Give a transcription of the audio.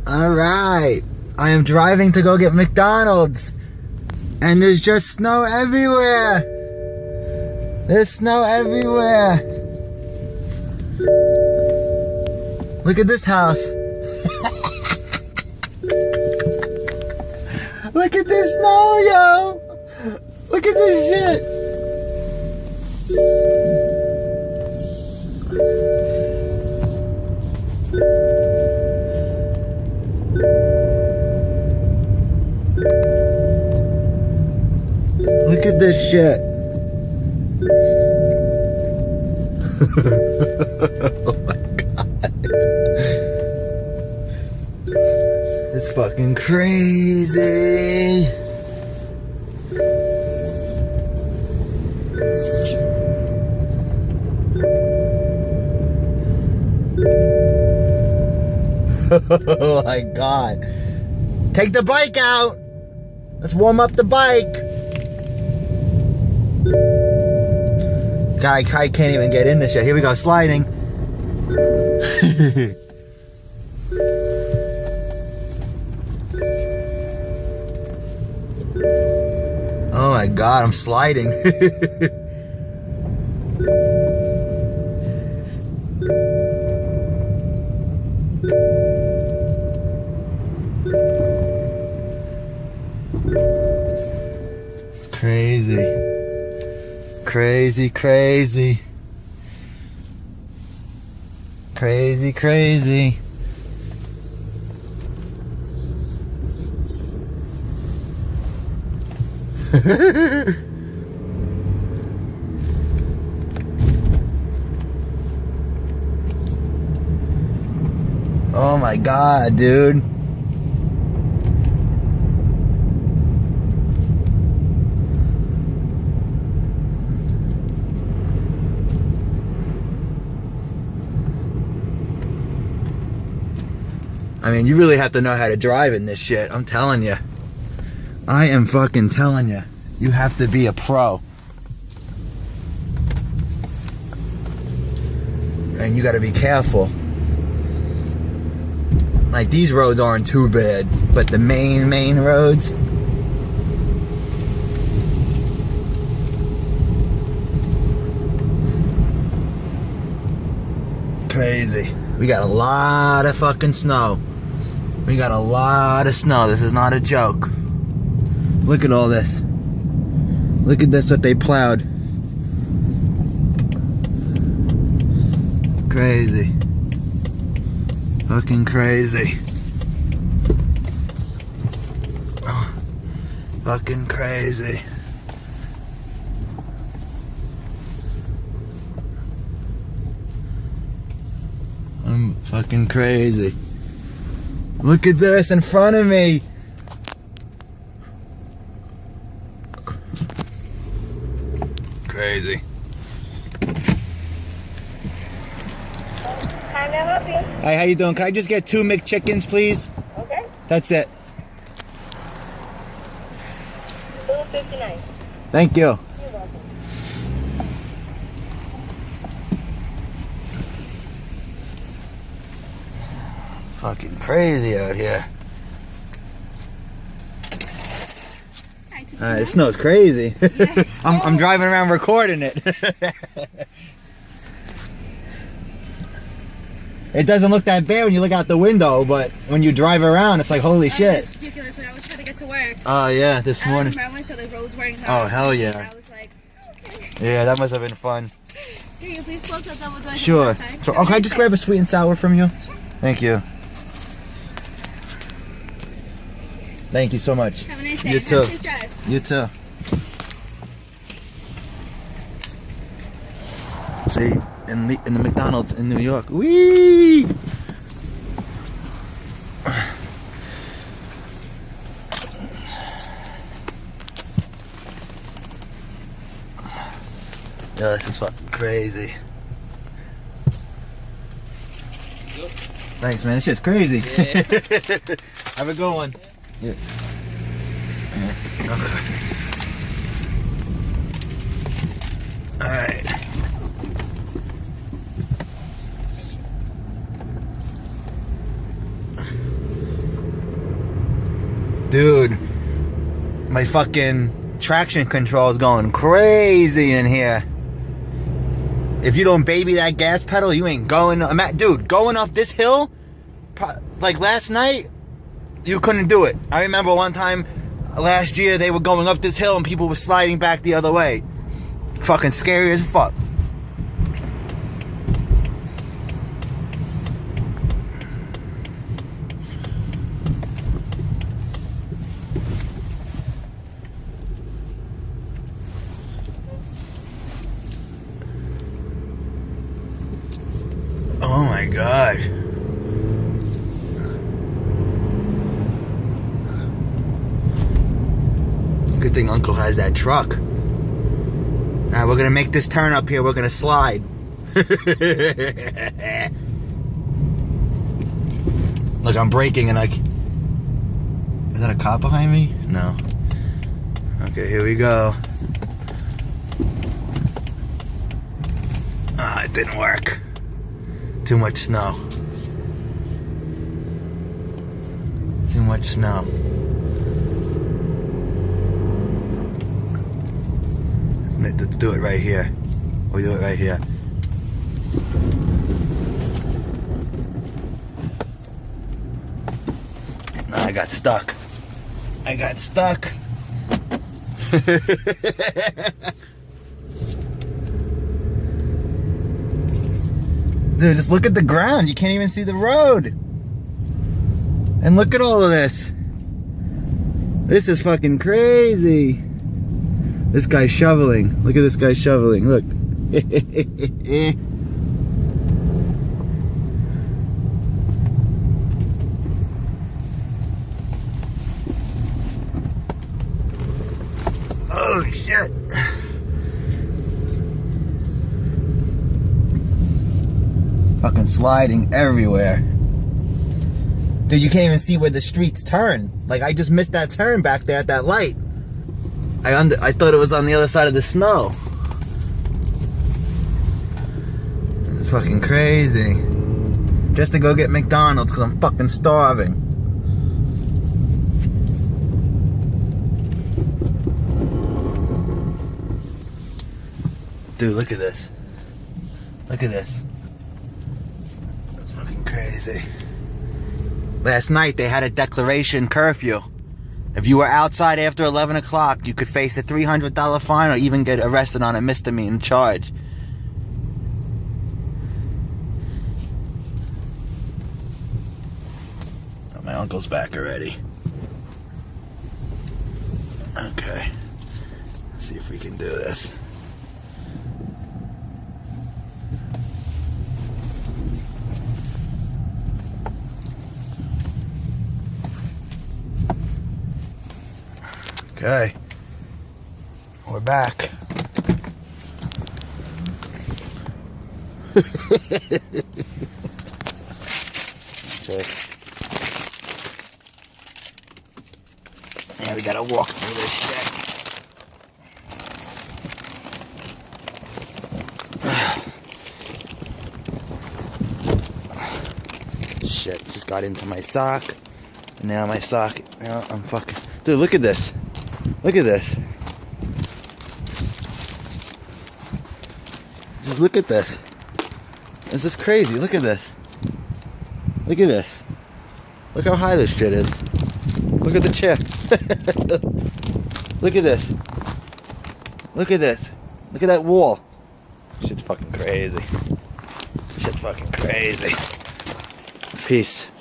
Alright, I am driving to go get McDonald's, and there's just snow everywhere. There's snow everywhere. Look at this house. Look at this snow, yo. Look at this shit. Look at this shit. Oh my god. It's fucking crazy. Oh my god. Take the bike out. Let's warm up the bike. God, I can't even get in this shit. Here we go, sliding. Oh my god, I'm sliding. It's crazy. Crazy, crazy. Crazy, crazy. Oh my god, dude. I mean, you really have to know how to drive in this shit. I'm telling you. I am fucking telling you. You have to be a pro. And you gotta be careful. Like, these roads aren't too bad, but the main roads. Crazy. We got a lot of fucking snow. We got a lot of snow. This is not a joke. Look at all this. Look at this, what they plowed. Crazy. Fucking crazy. Oh, fucking crazy. I'm fucking crazy. Look at this in front of me. Crazy. Can I help you? Hi, how you doing? Can I just get 2 McChickens, please? Okay. That's it. $2.59. Thank you. You're welcome. Fucking crazy out here. It snows crazy. Yeah, I'm driving around recording it. It doesn't look that bad when you look out the window, but when you drive around, it's like, holy shit. It's ridiculous when I was trying to get to work. Oh yeah, this morning. I saw the roads wearing Oh hell yeah. I was like, okay. Yeah, that must have been fun. Can you please close that double door? Sure. So, oh, can I just grab a sweet and sour from you? Sure. Thank you. Thank you so much. Have a nice day. You too. Have a safe drive. You too. See, in the McDonald's in New York. Whee! Yeah, this is fucking crazy. Thanks, man. This shit's crazy. Yeah. Have a good one. Yeah. Okay. Alright. Dude, my fucking traction control is going crazy in here. If you don't baby that gas pedal, you ain't going. Dude, going up this hill, like last night, you couldn't do it. I remember one time last year they were going up this hill and people were sliding back the other way. Fucking scary as fuck. Oh my God. Good thing Uncle has that truck. Alright, we're gonna make this turn up here. We're gonna slide. Look, I'm braking and is that a cop behind me? No. Okay, here we go. Ah, it didn't work. Too much snow. Too much snow. Let's do it right here. We do it right here. I got stuck. I got stuck. Dude, just look at the ground. You can't even see the road. And look at all of this. This is fucking crazy. This guy's shoveling. Look at this guy shoveling. Look. Oh, shit. Fucking sliding everywhere. Dude, you can't even see where the streets turn. Like, I just missed that turn back there at that light. I thought it was on the other side of the snow. It's fucking crazy. Just to go get McDonald's because I'm fucking starving. Dude, look at this. Look at this. That's fucking crazy. Last night they had a declaration curfew. If you were outside after 11 o'clock, you could face a $300 fine or even get arrested on a misdemeanor charge. Oh, my uncle's back already. Okay. Let's see if we can do this. Okay, we're back. Okay. Yeah, we gotta walk through this shit. Shit, just got into my sock. And now my sock, now I'm fucking... Dude, look at this. Look at this. Just look at this. This is crazy. Look at this. Look at this. Look how high this shit is. Look at the chair. Look at this. Look at this. Look at that wall. Shit's fucking crazy. Shit's fucking crazy. Peace.